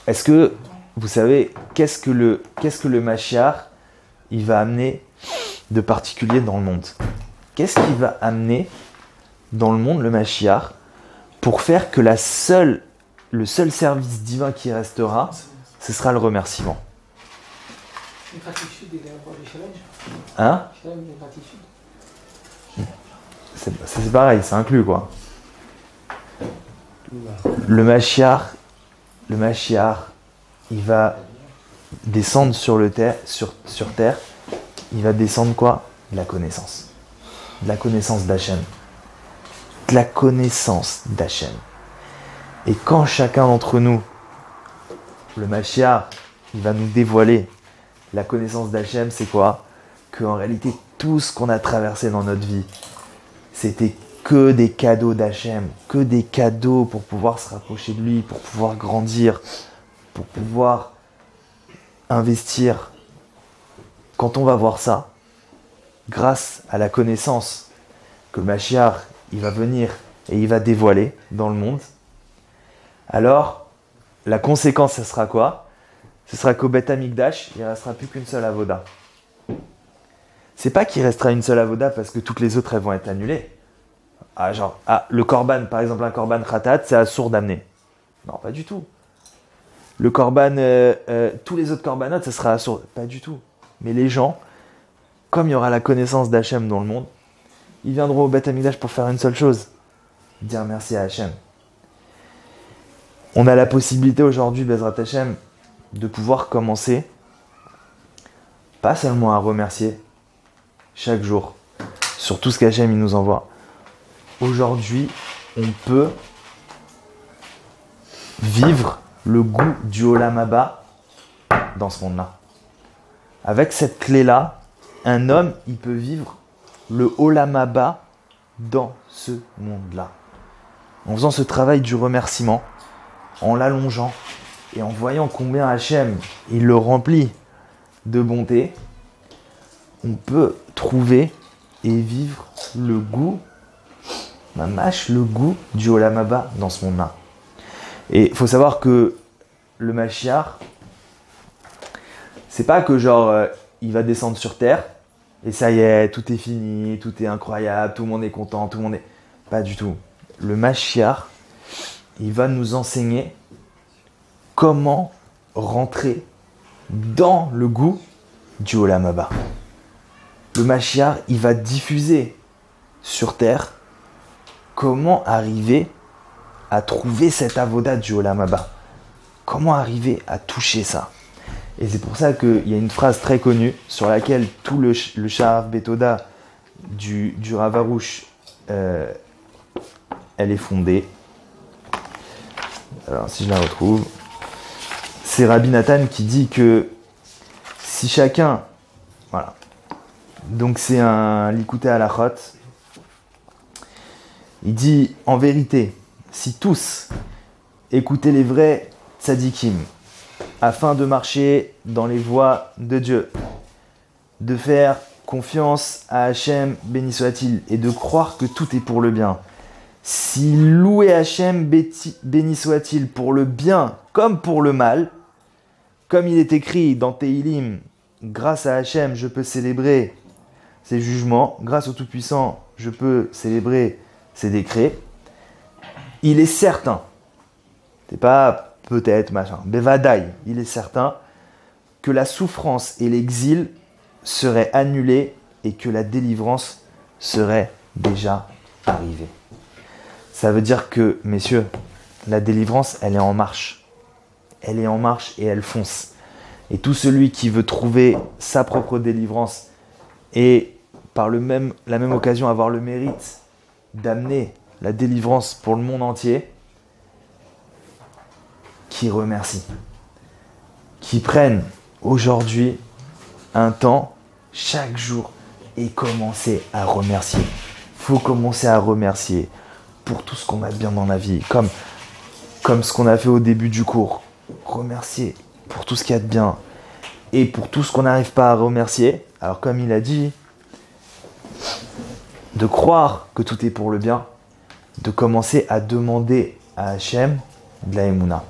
Est-ce que vous savez qu'est-ce que le Mashiach il va amener de particulier dans le monde? Qu'est-ce qu'il va amener dans le monde, le Mashiach, pour faire que le seul service divin qui restera, ce sera le remerciement? Une gratitude et du challenge. Hein? Challenge et gratitude. C'est pareil, c'est inclus quoi. Le Mashiach, il va descendre sur terre. Il va descendre quoi? De la connaissance. De la connaissance d'Hachem. De la connaissance d'Hachem. Et quand chacun d'entre nous, le Mashiach, il va nous dévoiler la connaissance d'Hachem, c'est quoi? Qu'en réalité, tout ce qu'on a traversé dans notre vie, c'était que des cadeaux d'Hachem, que des cadeaux pour pouvoir se rapprocher de lui, pour pouvoir grandir, pour pouvoir investir. Quand on va voir ça, grâce à la connaissance que le Mashiach, il va venir et il va dévoiler dans le monde, alors la conséquence, ce sera quoi? Ce sera qu'au Beth Amikdash, il ne restera plus qu'une seule avoda. C'est pas qu'il restera une seule avoda parce que toutes les autres elles vont être annulées. Le korban, par exemple, un korban khatat, c'est assourd d'amener. Non, pas du tout. Le korban, tous les autres korbanot, ça sera assourd. Pas du tout. Mais les gens, comme il y aura la connaissance d'Hachem dans le monde, ils viendront au Beth Amikdash pour faire une seule chose, dire merci à Hachem. On a la possibilité aujourd'hui, Bezrat Hachem, de pouvoir commencer, pas seulement à remercier chaque jour, sur tout ce qu'Hachem il nous envoie. Aujourd'hui, on peut vivre le goût du Olam Haba dans ce monde-là. Avec cette clé-là, un homme, il peut vivre le Olam Haba dans ce monde-là. En faisant ce travail du remerciement, en l'allongeant et en voyant combien Hachem, il le remplit de bonté, on peut trouver et vivre le goût, le goût du Olam Haba dans ce monde-là. Et il faut savoir que le Mashiach, c'est pas que il va descendre sur terre et ça y est, tout est fini, tout est incroyable, tout le monde est content, tout le monde est... Pas du tout. Le Mashiach, il va nous enseigner comment rentrer dans le goût du Olam Haba. Le Mashiach, il va diffuser sur terre comment arriver à trouver cette avoda du Olam Haba. Comment arriver à toucher ça. Et c'est pour ça qu'il y a une phrase très connue sur laquelle tout le Sha'ar Betoda du Rav Arush, elle est fondée. Alors si je la retrouve, c'est Rabbi Nathan qui dit que si chacun, voilà, donc c'est un Likutei Halachot, il dit en vérité, si tous écoutaient les vrais tzadikim, afin de marcher dans les voies de Dieu, de faire confiance à Hachem, béni soit-il, et de croire que tout est pour le bien. Si louer Hachem, béni soit-il, pour le bien comme pour le mal, comme il est écrit dans Tehilim, grâce à Hachem, je peux célébrer ses jugements, grâce au Tout-Puissant, je peux célébrer ses décrets, il est certain, c'est pas peut-être, machin, bevadaï, il est certain que la souffrance et l'exil seraient annulés et que la délivrance serait déjà arrivée. Ça veut dire que, messieurs, la délivrance, elle est en marche. Elle est en marche et elle fonce. Et tout celui qui veut trouver sa propre délivrance et par la même occasion avoir le mérite d'amener la délivrance pour le monde entier, qui remercie. Qui prennent aujourd'hui un temps, chaque jour, et commencer à remercier. Il faut commencer à remercier pour tout ce qu'on a de bien dans la vie, comme ce qu'on a fait au début du cours. Remercier pour tout ce qu'il y a de bien et pour tout ce qu'on n'arrive pas à remercier. Alors comme il a dit, de croire que tout est pour le bien, de commencer à demander à Hachem de la Emouna.